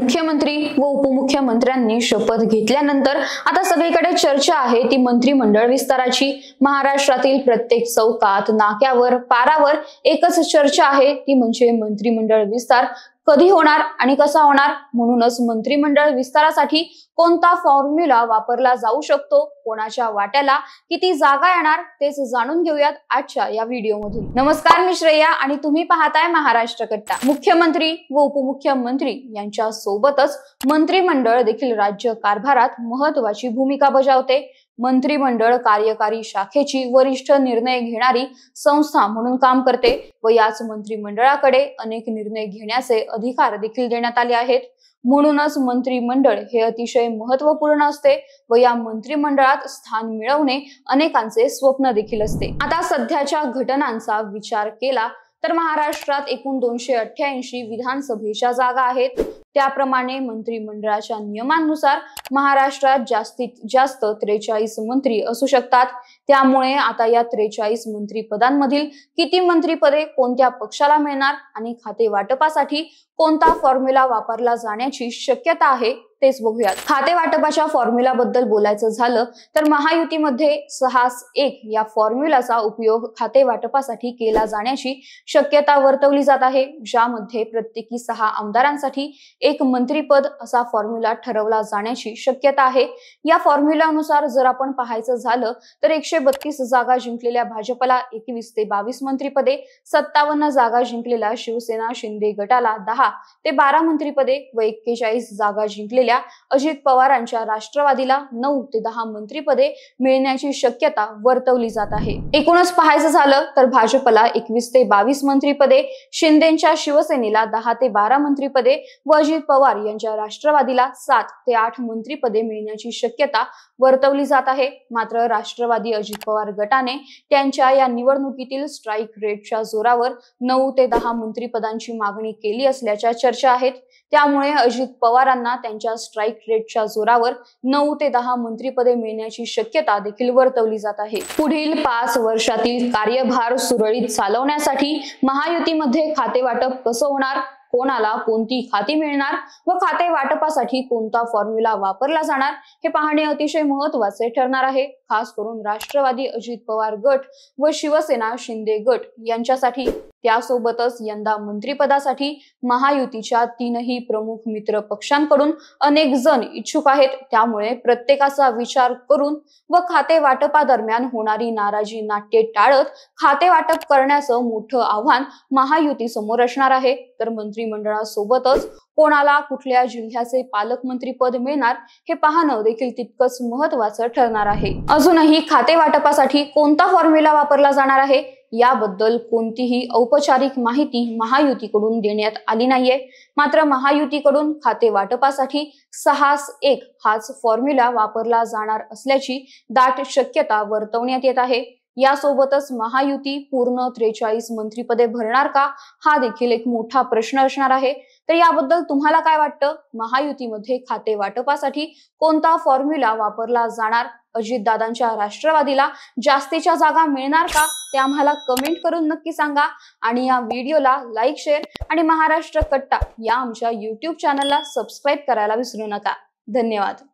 मुख्यमंत्री व उपमुख्यमंत्र्यांनी शपथ घेतल्यानंतर आता सगळीकडे चर्चा आहे ती मंत्रिमंडळ विस्ताराची। महाराष्ट्रातील प्रत्येक चौकात, नाक्यावर, पारावर एकच चर्चा आहे ती म्हणजे मंत्रिमंडळ विस्तार कधी होणार आणि कसा होणार। म्हणूनच मंत्रिमंडळ विस्तारासाठी कोणता फॉर्म्युला वापरला जाऊ शकतो, कोणाच्या वाट्याला किती जागा येणार तेच जाणून घेऊयात आजच्या या व्हिडिओमधून। नमस्कार, मी श्रेया आणि तुम्ही पाहताय महाराष्ट्र कट्टा। मुख्यमंत्री व उपमुख्यमंत्री यांच्या सोबतच मंत्रिमंडळ देखील राज्य कारभारात महत्त्वाची भूमिका बजावते। मंत्रिमंडळ कार्यकारी शाखेची वरिष्ठ निर्णय घेणारी संस्था म्हणून काम करते व याच मंत्रिमंडळाकडे अनेक निर्णय घेण्याचे अधिकार देखील देण्यात आले आहेत। म्हणूनच मंत्रिमंडळ हे अतिशय महत्त्वपूर्ण असते व या मंत्रिमंडळात स्थान मिळवणे अनेकांचे स्वप्न देखील असते। आता सध्याच्या घटनांचा विचार केला तर महाराष्ट्रात एकूण 288 विधानसभेच्या जागा आहेत। त्याप्रमाणे मंत्रिमंडळाच्या नियमांनुसार महाराष्ट्रात जास्तीत जास्त 43 मंत्री असू शकतात। त्यामुळे आता या 43 मंत्रिपदांमधील किती मंत्रिपदे कोणत्या पक्षाला मिळणार आणि खाते वाटपासाठी कोणता फॉर्म्युला वापरला जाण्याची शक्यता आहे तेच बघूयात। खाते वाटपाच्या फॉर्म्युला बद्दल बोलायचं झालं तर महायुतीमध्ये 6-1 या फॉर्म्युलाचा उपयोग खाते वाटपासाठी केला जाण्याची शक्यता वर्तवली जात आहे, ज्यामध्ये प्रत्येकी 6 आमदारांसाठी एक मंत्रिपद असा फॉर्म्युला ठरवला जाण्याची शक्यता आहे। या फॉर्म्युलानुसार जर आपण पाहायचं झालं तर 132 जागा जिंकलेल्या भाजपला 21 ते 22 मंत्रिपदे, 57 जागा जिंकलेल्या शिवसेना शिंदे गटाला 10 ते 12 मंत्रिपदे व 41 जागा जिंकलेल्या अजित पवारांच्या राष्ट्रवादीला 9 ते 10 मंत्रिपदे मिळण्याची शक्यता वर्तवली जात आहे। एकूणच पाहायचं झालं तर भाजपला 21 ते 22 मंत्रिपदे, शिंदेच्या शिवसेनेला 10 ते 12 मंत्रिपदे व अजित पवार यांच्या राष्ट्रवादीला 7 ते 8 मंत्रिपदे मिळण्याची शक्यता वर्तवली जात आहे। मात्र राष्ट्रवादी अजित पवार गटाने त्यांच्या या निवडणुकीतील स्ट्राइक रेटच्या जोरावर 9 ते 10 मंत्रिपदांची मागणी केली असल्याच्या चर्चा आहेत। त्यामुळे अजित पवारांना त्यांच्या स्ट्राइक रेटच्या जोरावर 9 ते 10 मंत्रिपदे मिळण्याची शक्यता देखील वर्तवली जात आहे। पुढील 5 वर्षातील कार्यभार सुरळीत चालवण्यासाठी महायुतीमध्ये खाते वाटप कसं होणार, कोणाला कोणती खाती मिळणार व खाते वाटपासाठी कोणता फॉर्म्युला वापरला जाणार हे पाहणे अतिशय महत्त्वाचे ठरणार आहे। खास करून राष्ट्रवादी अजित पवार गट व शिवसेना शिंदे गट यांच्यासाठी। त्यासोबतच यंदा मंत्रिपदासाठी महायुतीच्या 3ही प्रमुख मित्र पक्षांकडून अनेक जण इच्छुक आहेत। त्यामुळे प्रत्येकाचा विचार करून व खाते वाटपादरम्यान होणारी नाराजी नाट्ये टाळत खाते वाटप करण्याचं मोठं आव्हान महायुती समोर असणार आहे। तर मंत्रिमंडळासोबतच कोणाला कुठल्या जिल्ह्याचे पालकमंत्रीपद मिळणार हे पाहणं देखील तितकंच महत्त्वाचं ठरणार आहे। अजूनही खाते वाटपासाठी कोणता फॉर्म्युला वापरला जाणार आहे याबद्दल कोणतीही औपचारिक माहिती महायुतीकडून देण्यात आली नाहीये। मात्र महायुतीकडून खाते वाटपासाठी 6-1 हाच फॉर्म्युला वापरला जाणार असल्याची दाट शक्यता वर्तवण्यात येत आहे। यासोबतच महायुती पूर्ण 43 मंत्रिपदे भरणार का हा देखील एक मोठा प्रश्न असणार आहे। तर याबद्दल तुम्हाला काय वाटतं? महायुतीमध्ये खाते वाटपासाठी कोणता फॉर्म्युला वापरला जाणार? अजितदादांच्या राष्ट्रवादीला जास्तीच्या जागा मिळणार का ते आम्हाला कमेंट करून नक्की सांगा आणि या व्हिडिओला लाईक, शेअर आणि महाराष्ट्र कट्टा या आमच्या YouTube चॅनलला सबस्क्राईब करायला विसरू नका। धन्यवाद।